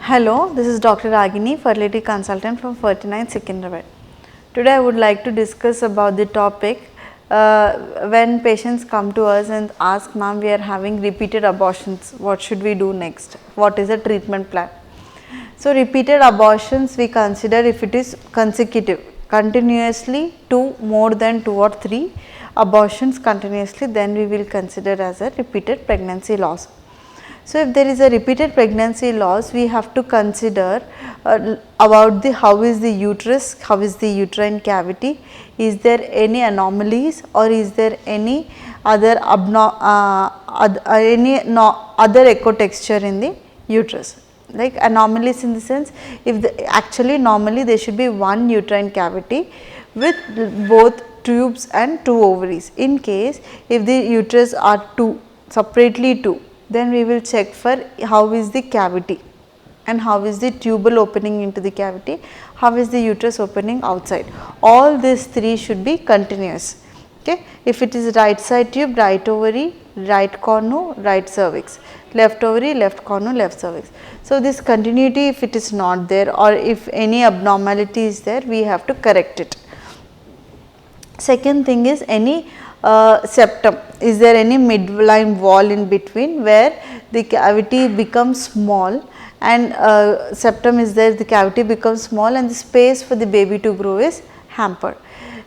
Hello, this is Dr. Ragini, fertility consultant from 49 Secunderabad. Today I would like to discuss about the topic when patients come to us and ask, ma'am, we are having repeated abortions, what should we do next? What is the treatment plan? So, repeated abortions we consider if it is consecutive, continuously more than 2 or 3 abortions continuously, then we will consider as a repeated pregnancy loss. So, if there is a repeated pregnancy loss, we have to consider about how is the uterus, how is the uterine cavity, is there any anomalies or is there any other other echo texture in the uterus. Like anomalies in the sense, if actually normally there should be one uterine cavity with both tubes and 2 ovaries. In case if the uterus are separately 2, then we will check for how is the cavity and how is the tubal opening into the cavity, how is the uterus opening outside. All these 3 should be continuous. Okay. If it is right side tube, right ovary, right cornu, right cervix, left ovary, left cornu, left cervix. So, this continuity, if it is not there or if any abnormality is there, we have to correct it. Second thing is any septum, is there any midline wall in between where the cavity becomes small and septum is there, the cavity becomes small and the space for the baby to grow is hampered,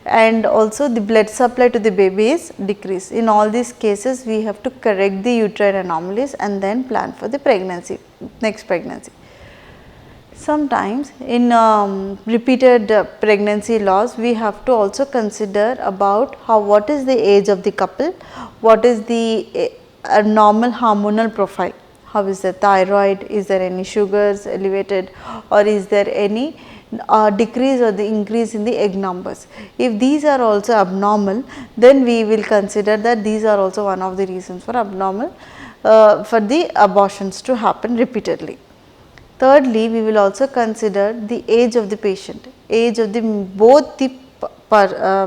and also the blood supply to the baby is decreased. In all these cases, we have to correct the uterine anomalies and then plan for the pregnancy, next pregnancy. Sometimes in repeated pregnancy loss, we have to also consider about what is the age of the couple, what is the normal hormonal profile, how is the thyroid, is there any sugars elevated or is there any decrease or the increase in the egg numbers. If these are also abnormal, then we will consider that these are also one of the reasons for abnormal for the abortions to happen repeatedly. Thirdly, we will also consider the age of the patient, age of both the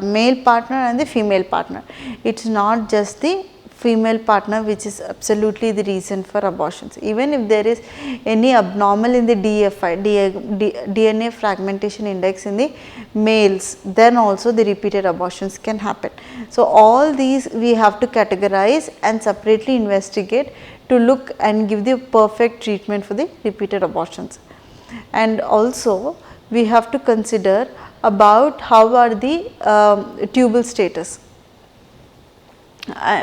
male partner and the female partner. It is not just the female partner which is absolutely the reason for abortions. Even if there is any abnormal in the DNA fragmentation index in the males, then also the repeated abortions can happen. So, all these we have to categorize and separately investigate to look and give the perfect treatment for the repeated abortions. And also we have to consider about how are the tubal status.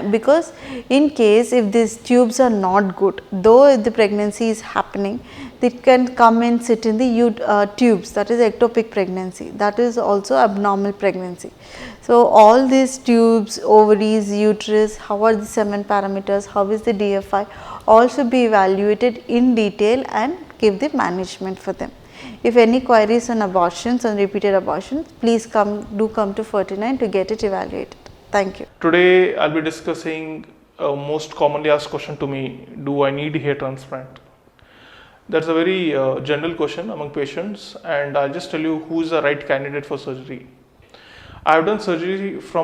Because in case if these tubes are not good, though the pregnancy is happening, it can come and sit in the tubes, that is ectopic pregnancy, that is also abnormal pregnancy. So, all these tubes, ovaries, uterus, how are the semen parameters, how is the DFI, all should be evaluated in detail and give the management for them. If any queries on abortions, on repeated abortions, please come to 49 to get it evaluated. Thank you. Today I'll be discussing a most commonly asked question to me: do I need hair transplant? That's a very general question among patients, and I'll just tell you who is the right candidate for surgery. I have done surgery from